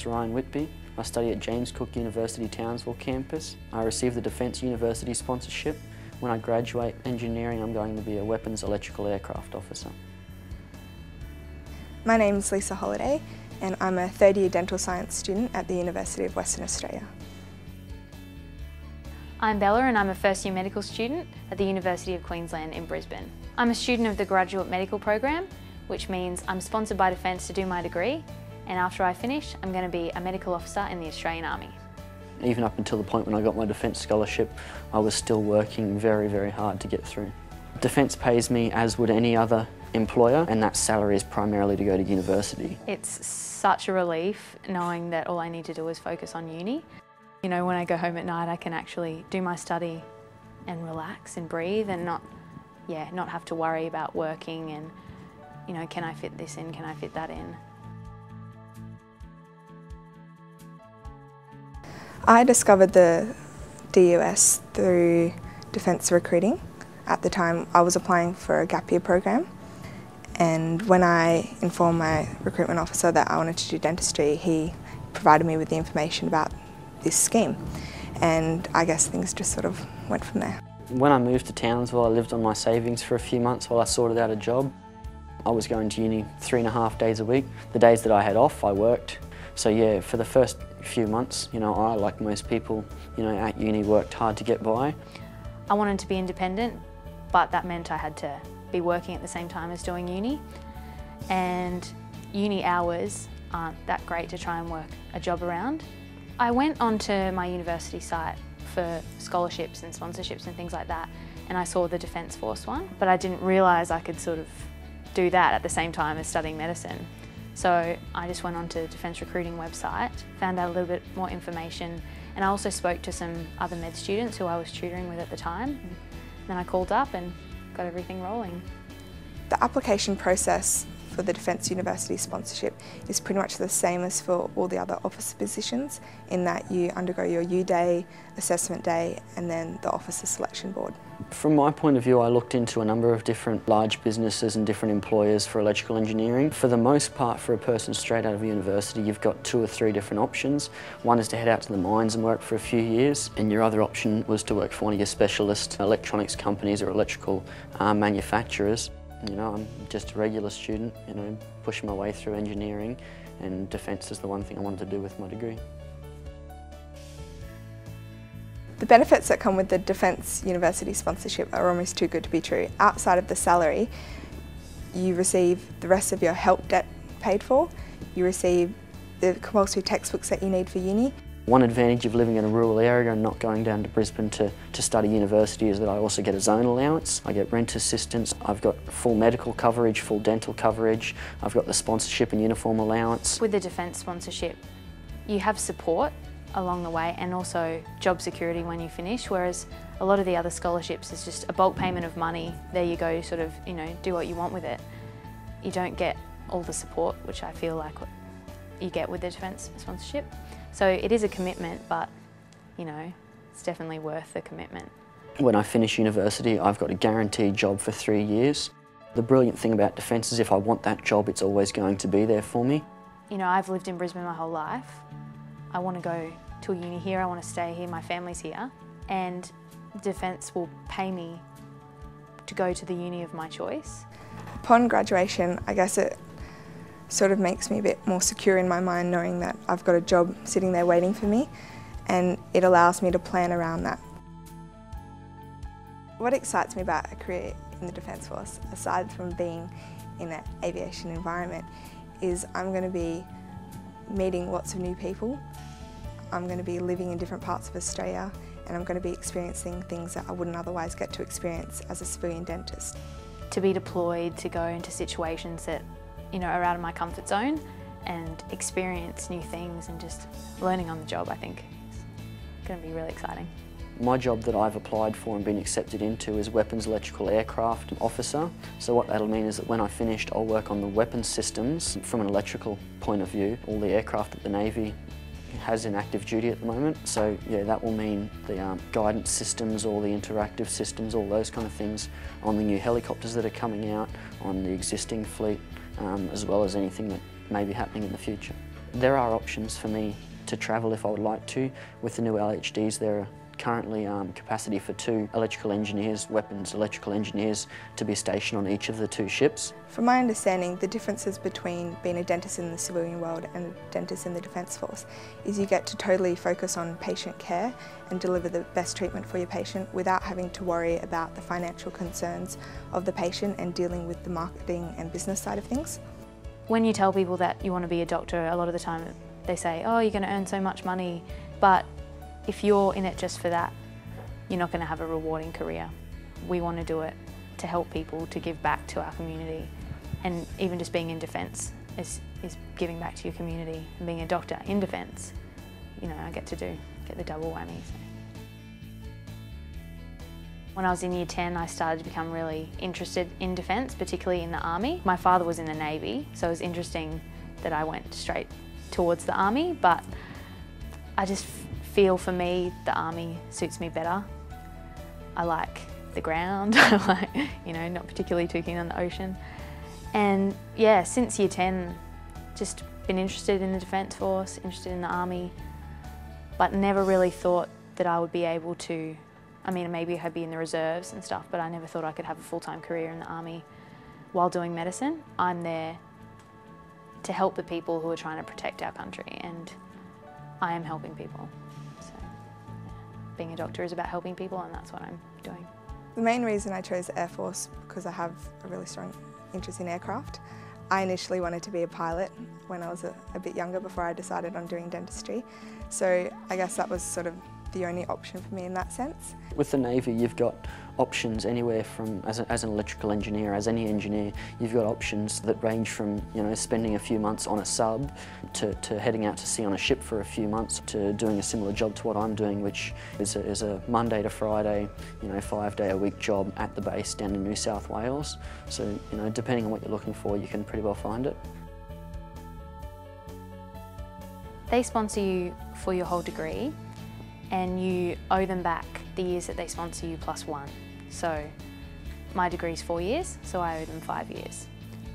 name's Ryan Whitby. I study at James Cook University Townsville campus. I received the Defence University sponsorship. When I graduate engineering, I'm going to be a weapons electrical aircraft officer. My name is Lisa Holiday and I'm a third year dental science student at the University of Western Australia. I'm Bella and I'm a first year medical student at the University of Queensland in Brisbane. I'm a student of the graduate medical program, which means I'm sponsored by Defence to do my degree, and after I finish I'm going to be a medical officer in the Australian Army. Even up until the point when I got my Defence scholarship, I was still working very, very hard to get through. Defence pays me as would any other employer, and that salary is primarily to go to university. It's such a relief knowing that all I need to do is focus on uni. You know, when I go home at night I can actually do my study and relax and breathe and not have to worry about working and, you know, can I fit this in, can I fit that in? I discovered the DUS through Defence recruiting. At the time I was applying for a gap year program, and when I informed my recruitment officer that I wanted to do dentistry, he provided me with the information about this scheme, and I guess things just sort of went from there. When I moved to Townsville, I lived on my savings for a few months while I sorted out a job. I was going to uni 3.5 days a week. The days that I had off, I worked. So yeah, for the first few months, you know, I, like most people, you know, at uni worked hard to get by. I wanted to be independent, but that meant I had to be working at the same time as doing uni. And uni hours aren't that great to try and work a job around. I went onto my university site for scholarships and sponsorships and things like that, and I saw the Defence Force one, but I didn't realise I could sort of do that at the same time as studying medicine. So I just went onto the Defence recruiting website, found out a little bit more information, and I also spoke to some other med students who I was tutoring with at the time. And then I called up and got everything rolling. The application process for the Defence University sponsorship is pretty much the same as for all the other officer positions, in that you undergo your U-Day, assessment day, and then the officer selection board. From my point of view, I looked into a number of different large businesses and different employers for electrical engineering. For the most part, for a person straight out of university, you've got 2 or 3 different options. One is to head out to the mines and work for a few years, and your other option was to work for one of your specialist electronics companies or electrical manufacturers. You know, I'm just a regular student, you know, pushing my way through engineering, and Defence is the one thing I wanted to do with my degree. The benefits that come with the Defence University sponsorship are almost too good to be true. Outside of the salary, you receive the rest of your help debt paid for, you receive the compulsory textbooks that you need for uni. One advantage of living in a rural area and not going down to Brisbane to study university is that I also get a zone allowance. I get rent assistance, I've got full medical coverage, full dental coverage, I've got the sponsorship and uniform allowance. With the Defence sponsorship, you have support along the way and also job security when you finish, whereas a lot of the other scholarships is just a bulk payment of money. There you go, sort of, you know, do what you want with it. You don't get all the support, which I feel like you get with the Defence sponsorship. So it is a commitment, but, you know, it's definitely worth the commitment. When I finish university, I've got a guaranteed job for 3 years. The brilliant thing about Defence is if I want that job, it's always going to be there for me. You know, I've lived in Brisbane my whole life. I want to go to a uni here, I want to stay here, my family's here, and Defence will pay me to go to the uni of my choice. Upon graduation, I guess it sort of makes me a bit more secure in my mind, knowing that I've got a job sitting there waiting for me, and it allows me to plan around that. What excites me about a career in the Defence Force, aside from being in an aviation environment, is I'm going to be meeting lots of new people. I'm going to be living in different parts of Australia, and I'm going to be experiencing things that I wouldn't otherwise get to experience as a civilian dentist. To be deployed, to go into situations that, you know, are out of my comfort zone and experience new things and just learning on the job, I think is going to be really exciting. My job that I've applied for and been accepted into is Weapons Electrical Aircraft Officer. So what that'll mean is that when I've finished, I'll work on the weapons systems from an electrical point of view, all the aircraft that the Navy has in active duty at the moment. So yeah, that will mean the guidance systems, all the interactive systems, all those kind of things on the new helicopters that are coming out, on the existing fleet, as well as anything that may be happening in the future. There are options for me to travel if I would like to. With the new LHDs, there are currently capacity for 2 electrical engineers, weapons electrical engineers, to be stationed on each of the 2 ships. From my understanding, the differences between being a dentist in the civilian world and a dentist in the Defence Force is you get to totally focus on patient care and deliver the best treatment for your patient without having to worry about the financial concerns of the patient and dealing with the marketing and business side of things. When you tell people that you want to be a doctor, a lot of the time they say, oh, you're going to earn so much money, but if you're in it just for that, you're not going to have a rewarding career. We want to do it to help people, to give back to our community, and even just being in defence is giving back to your community. And being a doctor in defence, you know, I get the double whammy. So. When I was in Year 10, I started to become really interested in defence, particularly in the Army. My father was in the Navy, so it was interesting that I went straight towards the Army, but I just feel for me the Army suits me better. I like the ground, I like, you know, not particularly too keen on the ocean. And yeah, since Year 10, just been interested in the Defence Force, interested in the Army, but never really thought that I would be able to, I mean, maybe I'd be in the reserves and stuff, but I never thought I could have a full-time career in the Army while doing medicine. I'm there to help the people who are trying to protect our country, and I am helping people. So yeah, being a doctor is about helping people, and that's what I'm doing. The main reason I chose the Air Force because I have a really strong interest in aircraft. I initially wanted to be a pilot when I was a bit younger before I decided on doing dentistry. So I guess that was sort of the only option for me in that sense. With the Navy, you've got options anywhere from, as an electrical engineer, as any engineer, you've got options that range from, you know, spending a few months on a sub to heading out to sea on a ship for a few months to doing a similar job to what I'm doing, which is a Monday to Friday, you know, 5-day-a-week job at the base down in New South Wales. So, you know, depending on what you're looking for, you can pretty well find it. They sponsor you for your whole degree, and you owe them back the years that they sponsor you +1. So my degree's 4 years, so I owe them 5 years.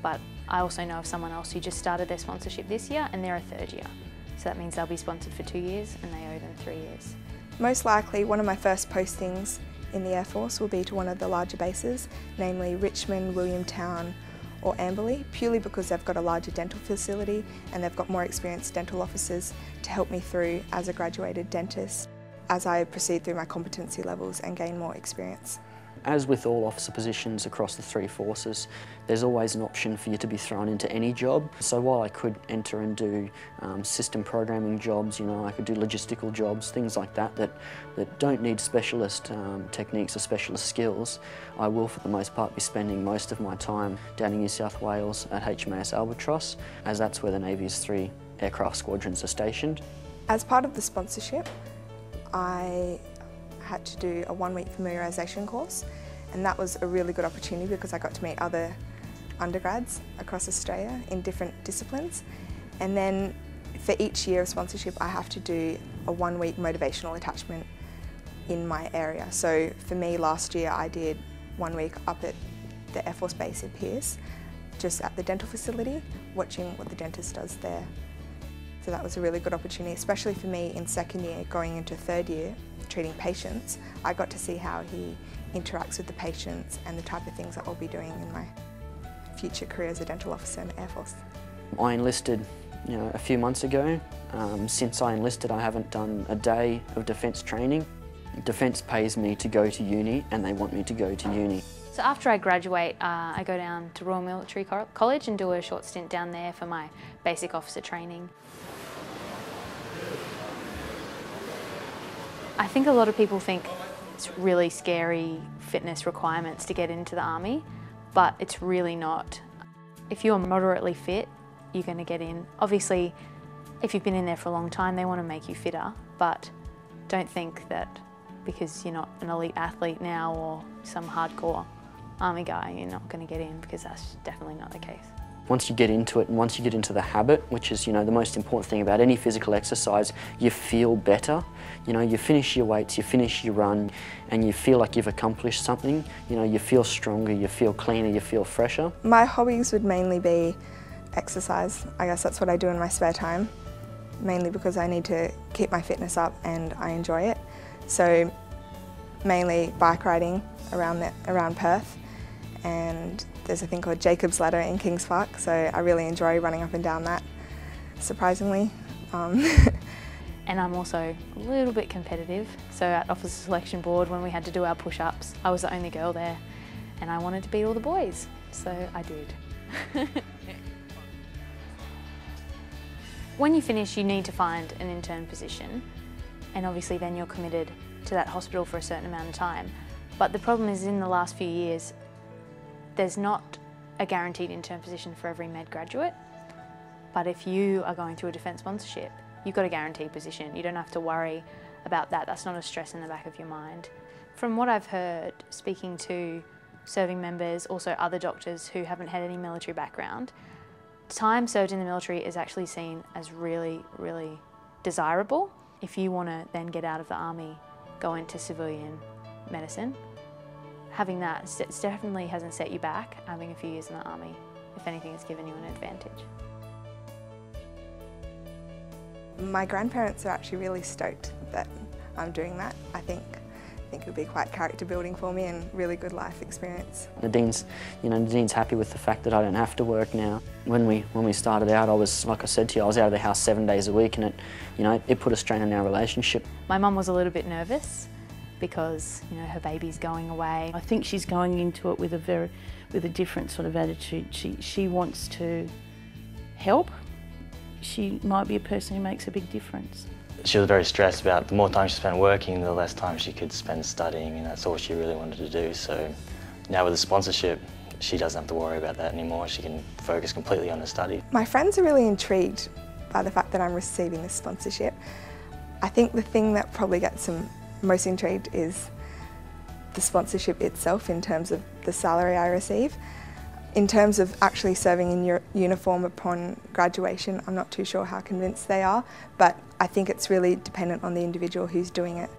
But I also know of someone else who just started their sponsorship this year and they're a 3rd year. So that means they'll be sponsored for 2 years and they owe them 3 years. Most likely one of my first postings in the Air Force will be to one of the larger bases, namely Richmond, Williamtown or Amberley, purely because they've got a larger dental facility and they've got more experienced dental officers to help me through as a graduated dentist as I proceed through my competency levels and gain more experience. As with all officer positions across the 3 forces, there's always an option for you to be thrown into any job. So while I could enter and do system programming jobs, you know, I could do logistical jobs, things like that that don't need specialist techniques or specialist skills, I will for the most part be spending most of my time down in New South Wales at HMAS Albatross, as that's where the Navy's 3 aircraft squadrons are stationed. As part of the sponsorship, I had to do a 1-week familiarisation course, and that was a really good opportunity because I got to meet other undergrads across Australia in different disciplines. And then for each year of sponsorship I have to do a 1-week motivational attachment in my area. So for me last year I did 1 week up at the Air Force Base in Pearce, just at the dental facility, watching what the dentist does there. So that was a really good opportunity, especially for me in 2nd year going into 3rd year treating patients. I got to see how he interacts with the patients and the type of things that I'll be doing in my future career as a dental officer in the Air Force. I enlisted, you know, a few months ago. Since I enlisted, I haven't done a day of defence training. Defence pays me to go to uni and they want me to go to uni. So after I graduate, I go down to Royal Military College and do a short stint down there for my basic officer training. I think a lot of people think it's really scary fitness requirements to get into the Army, but it's really not. If you're moderately fit, you're going to get in. Obviously, if you've been in there for a long time, they want to make you fitter, but don't think that because you're not an elite athlete now or some hardcore Army guy, you're not going to get in, because that's definitely not the case. Once you get into it and once you get into the habit, which is, you know, the most important thing about any physical exercise, you feel better. You know, you finish your weights, you finish your run, and you feel like you've accomplished something. You know, you feel stronger, you feel cleaner, you feel fresher. My hobbies would mainly be exercise. I guess that's what I do in my spare time. mainly because I need to keep my fitness up and I enjoy it. So mainly bike riding around Perth, and there's a thing called Jacob's Ladder in Kings Park, so I really enjoy running up and down that, surprisingly. And I'm also a little bit competitive, so at Officer Selection Board when we had to do our push-ups, I was the only girl there and I wanted to beat all the boys, so I did. When you finish, you need to find an intern position, and obviously then you're committed to that hospital for a certain amount of time. But the problem is, in the last few years, there's not a guaranteed intern position for every med graduate. But if you are going through a defence sponsorship, you've got a guaranteed position. You don't have to worry about that. That's not a stress in the back of your mind. From what I've heard, speaking to serving members, also other doctors who haven't had any military background, time served in the military is actually seen as really, really desirable. If you want to then get out of the army, go into civilian medicine, having that definitely hasn't set you back, having a few years in the army. If anything, it's given you an advantage. My grandparents are actually really stoked that I'm doing that. I think it'll be quite character building for me and really good life experience. Nadine's happy with the fact that I don't have to work now. When we started out, I was, like I said to you, I was out of the house 7 days a week, and it put a strain on our relationship. My mum was a little bit nervous because her baby's going away. I think she's going into it with a different sort of attitude. She wants to help. She might be a person who makes a big difference. She was very stressed about the more time she spent working, the less time she could spend studying, and that's all she really wanted to do. So now with the sponsorship, she doesn't have to worry about that anymore. She can focus completely on her study. My friends are really intrigued by the fact that I'm receiving this sponsorship. I think the thing that probably gets them most intrigued is the sponsorship itself, in terms of the salary I receive. In terms of actually serving in your uniform upon graduation, I'm not too sure how convinced they are, but I think it's really dependent on the individual who's doing it.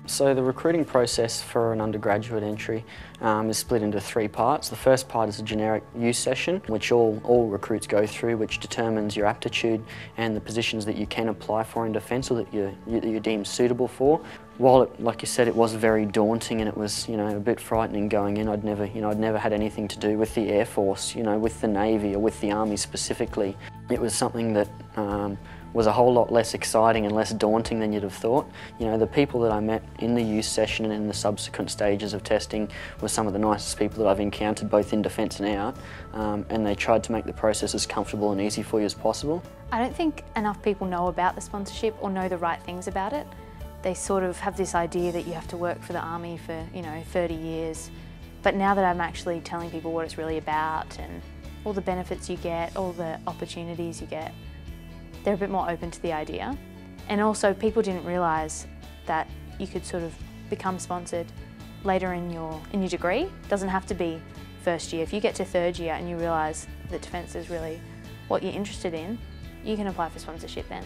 So the recruiting process for an undergraduate entry is split into 3 parts. The first part is a generic use session, which all recruits go through, which determines your aptitude and the positions that you can apply for in defence, or that you're deemed suitable for. While, like you said, it was very daunting and it was, a bit frightening going in. I'd never had anything to do with the Air Force, with the Navy or with the Army specifically. It was something that was a whole lot less exciting and less daunting than you'd have thought. The people that I met in the use session and in the subsequent stages of testing were some of the nicest people that I've encountered, both in defence and out, and they tried to make the process as comfortable and easy for you as possible. I don't think enough people know about the sponsorship or know the right things about it. They sort of have this idea that you have to work for the Army for, 30 years. But now that I'm actually telling people what it's really about and all the benefits you get, all the opportunities you get, they're a bit more open to the idea. And also, people didn't realise that you could sort of become sponsored later in your degree. It doesn't have to be first year. If you get to 3rd year and you realise that defence is really what you're interested in, you can apply for sponsorship then.